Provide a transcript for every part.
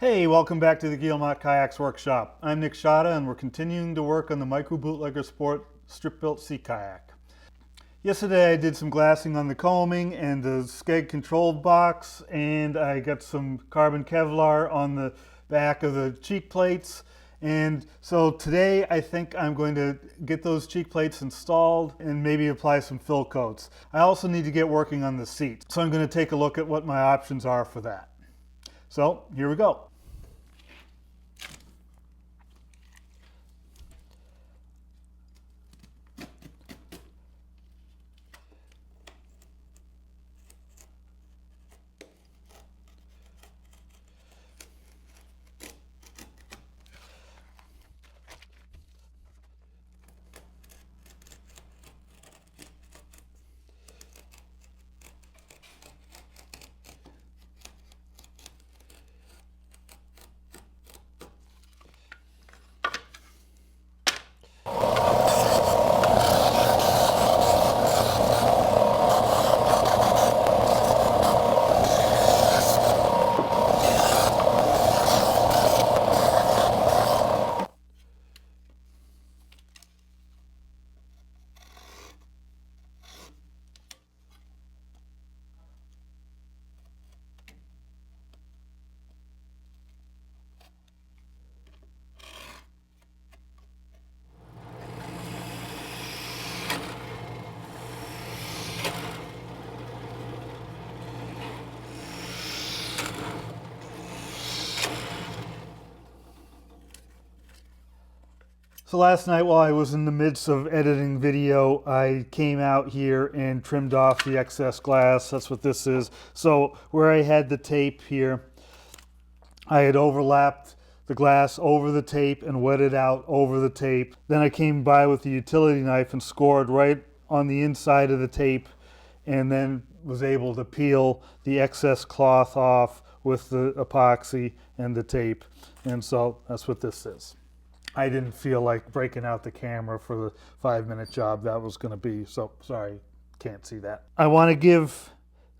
Hey, welcome back to the Guillemot Kayaks Workshop. I'm Nick Shada and we're continuing to work on the microBootlegger Sport strip-built sea kayak. Yesterday I did some glassing on the coaming and the skeg control box, and I got some carbon Kevlar on the back of the cheek plates. And so today I think I'm going to get those cheek plates installed and maybe apply some fill coats. I also need to get working on the seat, so I'm going to take a look at what my options are for that. So here we go. So last night while I was in the midst of editing video, I came out here and trimmed off the excess glass. That's what this is. So where I had the tape here, I had overlapped the glass over the tape and wetted out over the tape. Then I came by with the utility knife and scored right on the inside of the tape, and then was able to peel the excess cloth off with the epoxy and the tape. And so that's what this is. I didn't feel like breaking out the camera for the 5-minute job that was going to be, so sorry, can't see that. I want to give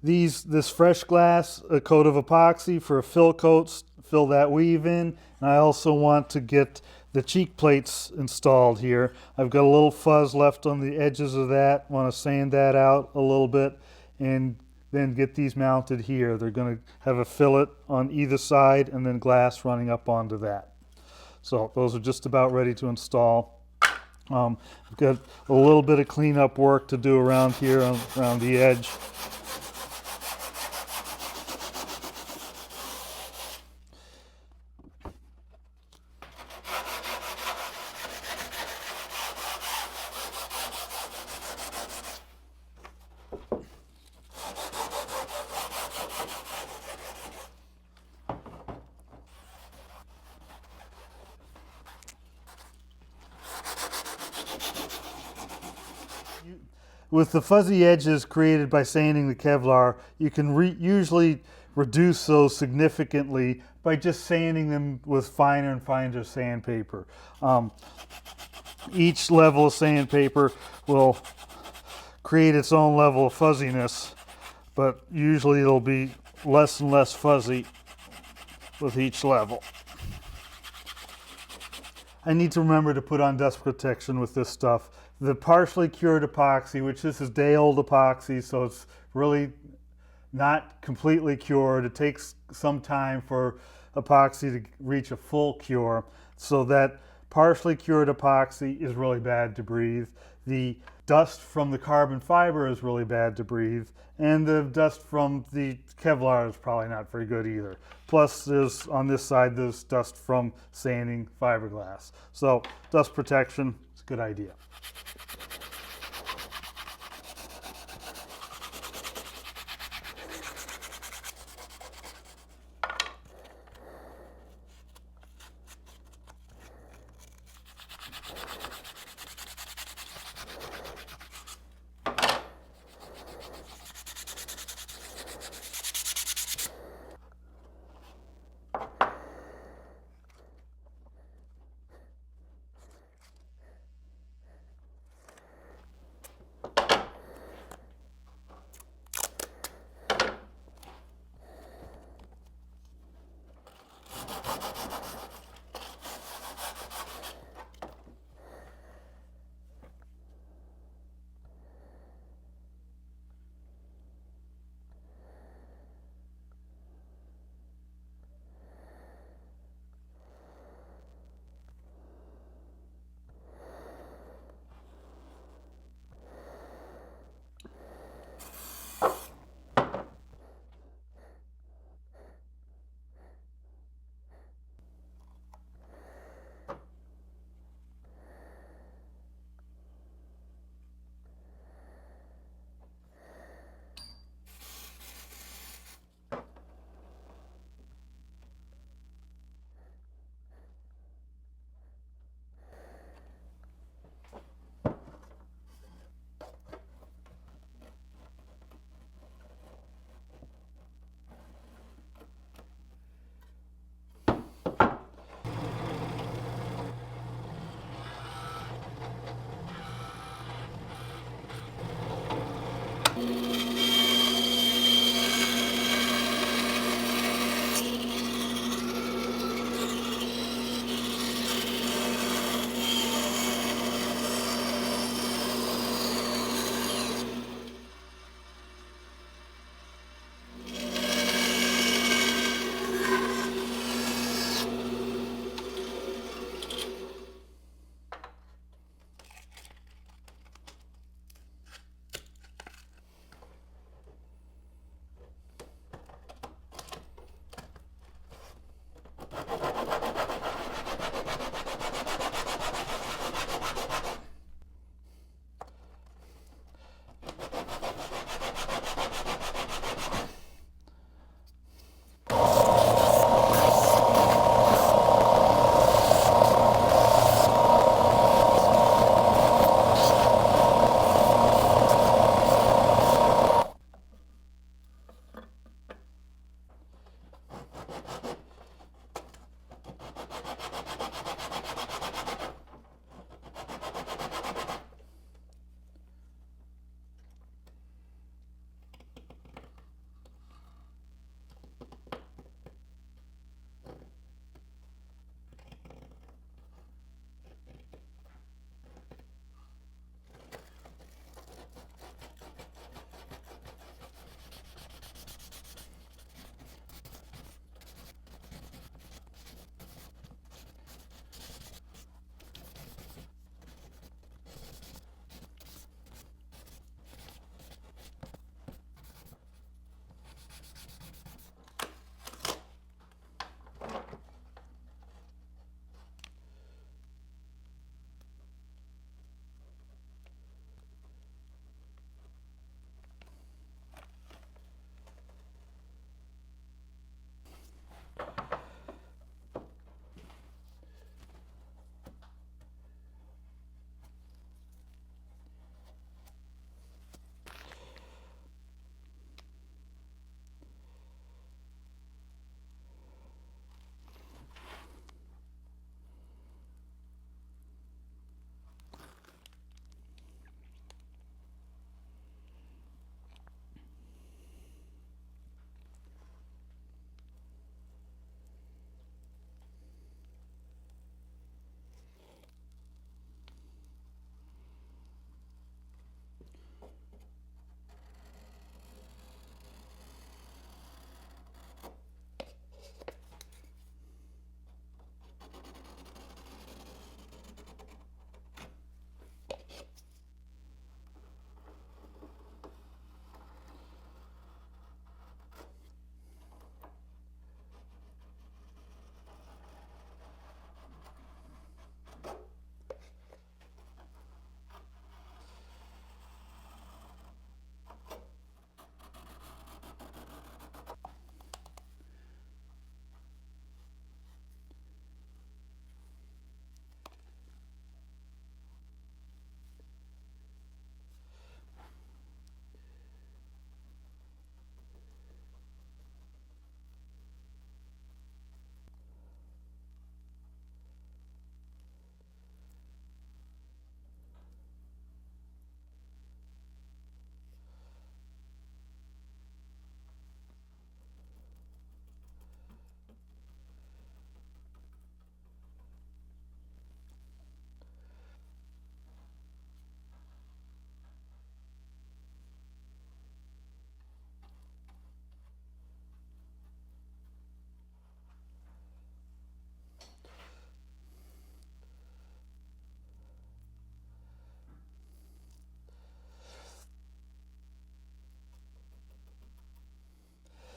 this fresh glass a coat of epoxy for a fill coat, fill that weave in, and I also want to get the cheek plates installed here. I've got a little fuzz left on the edges of that, want to sand that out a little bit, and then get these mounted here. They're going to have a fillet on either side and then glass running up onto that. So those are just about ready to install. I've got a little bit of cleanup work to do around here, around the edge. With the fuzzy edges created by sanding the Kevlar, you can usually reduce those significantly by just sanding them with finer and finer sandpaper. Each level of sandpaper will create its own level of fuzziness, but usually it'll be less and less fuzzy with each level. I need to remember to put on dust protection with this stuff. The partially cured epoxy, which this is day-old epoxy, so it's really not completely cured. It takes some time for epoxy to reach a full cure. So that partially cured epoxy is really bad to breathe. The dust from the carbon fiber is really bad to breathe. And the dust from the Kevlar is probably not very good either. Plus, there's on this side, there's dust from sanding fiberglass. So dust protection is a good idea.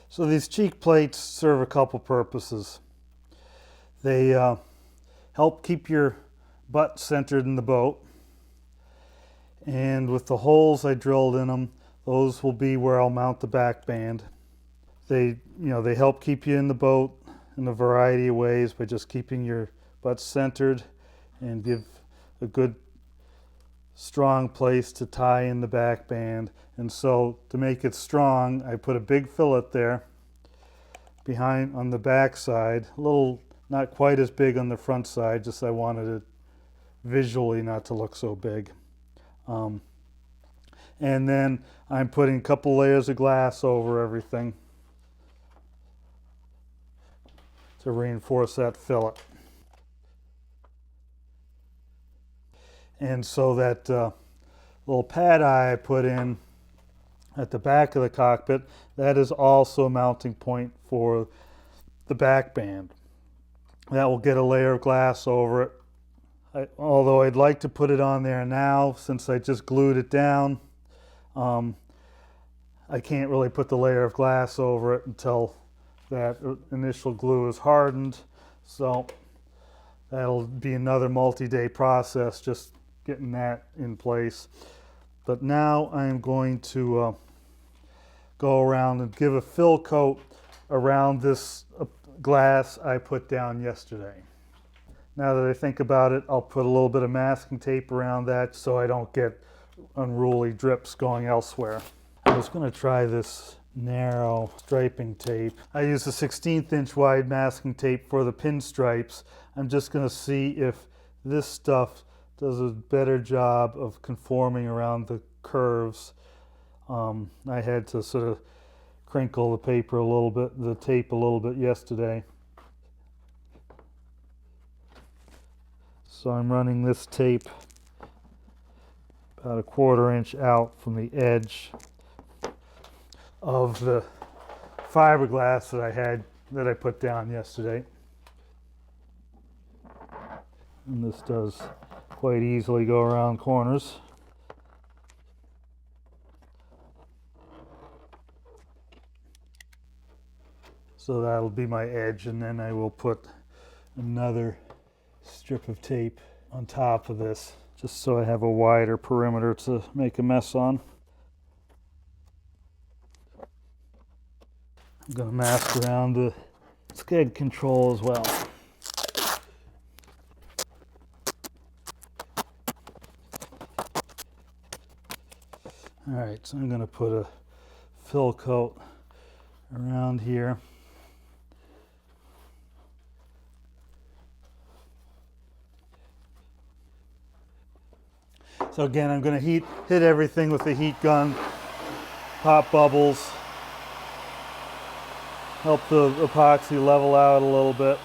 So these cheek plates serve a couple purposes. They help keep your butt centered in the boat, and with the holes I drilled in them, those will be where I'll mount the back band. They help keep you in the boat in a variety of ways by just keeping your butt centered and give a good strong place to tie in the back band. And so to make it strong, I put a big fillet there behind on the back side, a little not quite as big on the front side, just I wanted it visually not to look so big. And then I'm putting a couple layers of glass over everything to reinforce that fillet. And so that little padeye I put in at the back of the cockpit, that is also a mounting point for the back band. That will get a layer of glass over it. Although I'd like to put it on there now, since I just glued it down, I can't really put the layer of glass over it until that initial glue is hardened. So that'll be another multi-day process, just getting that in place. But now I'm going to go around and give a fill coat around this glass I put down yesterday. Now that I think about it, I'll put a little bit of masking tape around that so I don't get unruly drips going elsewhere. I was going to try this narrow striping tape. I use a 16th inch wide masking tape for the pinstripes. I'm just going to see if this stuff does a better job of conforming around the curves. I had to sort of crinkle the paper a little bit, the tape a little bit yesterday. So I'm running this tape about a 1/4 inch out from the edge of the fiberglass that I put down yesterday. And this does quite easily go around corners. So that'll be my edge, and then I will put another strip of tape on top of this, just so I have a wider perimeter to make a mess on. I'm going to mask around the sked control as well. Alright, so I'm going to put a fill coat around here. So again, I'm going to hit everything with the heat gun, pop bubbles, help the epoxy level out a little bit.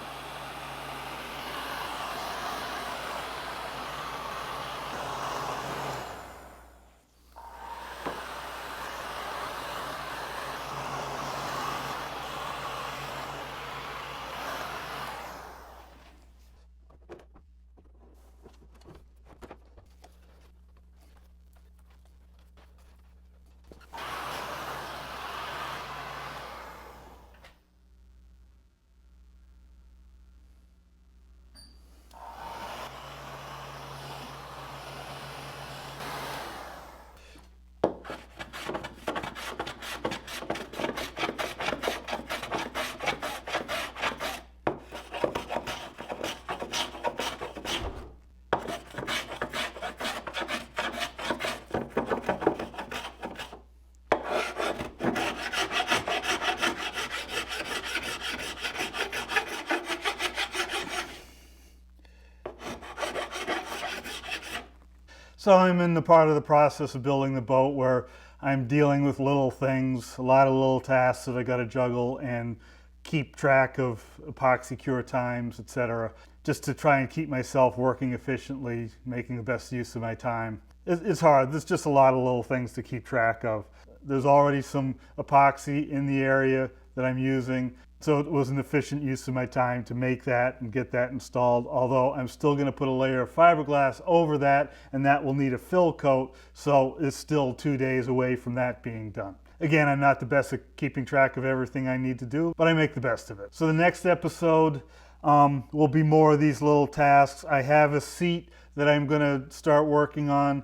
So I'm in the part of the process of building the boat where I'm dealing with little things, a lot of little tasks that I got to juggle and keep track of epoxy cure times, etc., just to try and keep myself working efficiently, making the best use of my time. It's hard. There's just a lot of little things to keep track of. There's already some epoxy in the area that I'm using, so it was an efficient use of my time to make that and get that installed, although I'm still going to put a layer of fiberglass over that, and that will need a fill coat, so it's still 2 days away from that being done. Again, I'm not the best at keeping track of everything I need to do, but I make the best of it. So the next episode will be more of these little tasks. I have a seat that I'm going to start working on.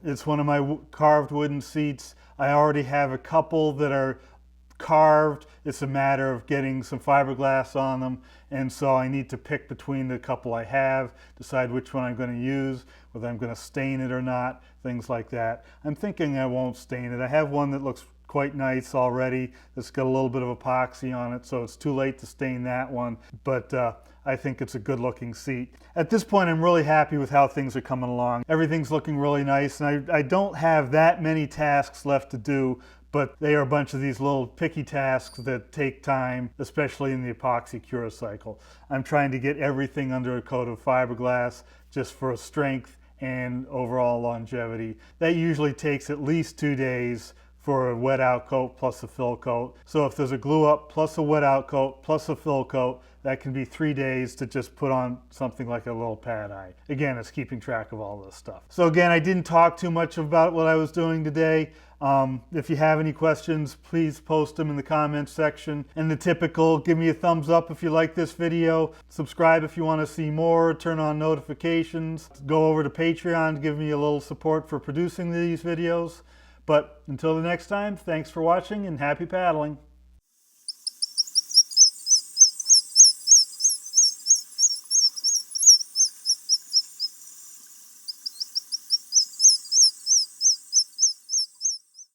It's one of my carved wooden seats. I already have a couple that are carved. It's a matter of getting some fiberglass on them, and so I need to pick between the couple I have, decide which one I'm going to use, whether I'm going to stain it or not, things like that. I'm thinking I won't stain it. I have one that looks quite nice already that's got a little bit of epoxy on it, so it's too late to stain that one, but I think it's a good looking seat. At this point, I'm really happy with how things are coming along. Everything's looking really nice, and I don't have that many tasks left to do, but they are a bunch of these little picky tasks that take time, especially in the epoxy cure cycle. I'm trying to get everything under a coat of fiberglass just for strength and overall longevity. That usually takes at least 2 days for a wet out coat plus a fill coat. So if there's a glue up plus a wet out coat plus a fill coat, that can be 3 days to just put on something like a little padeye. Again, it's keeping track of all this stuff. So again, I didn't talk too much about what I was doing today. If you have any questions, please post them in the comments section. And the typical, give me a thumbs up if you like this video, subscribe if you want to see more, turn on notifications, go over to Patreon to give me a little support for producing these videos. But until the next time, thanks for watching and happy paddling.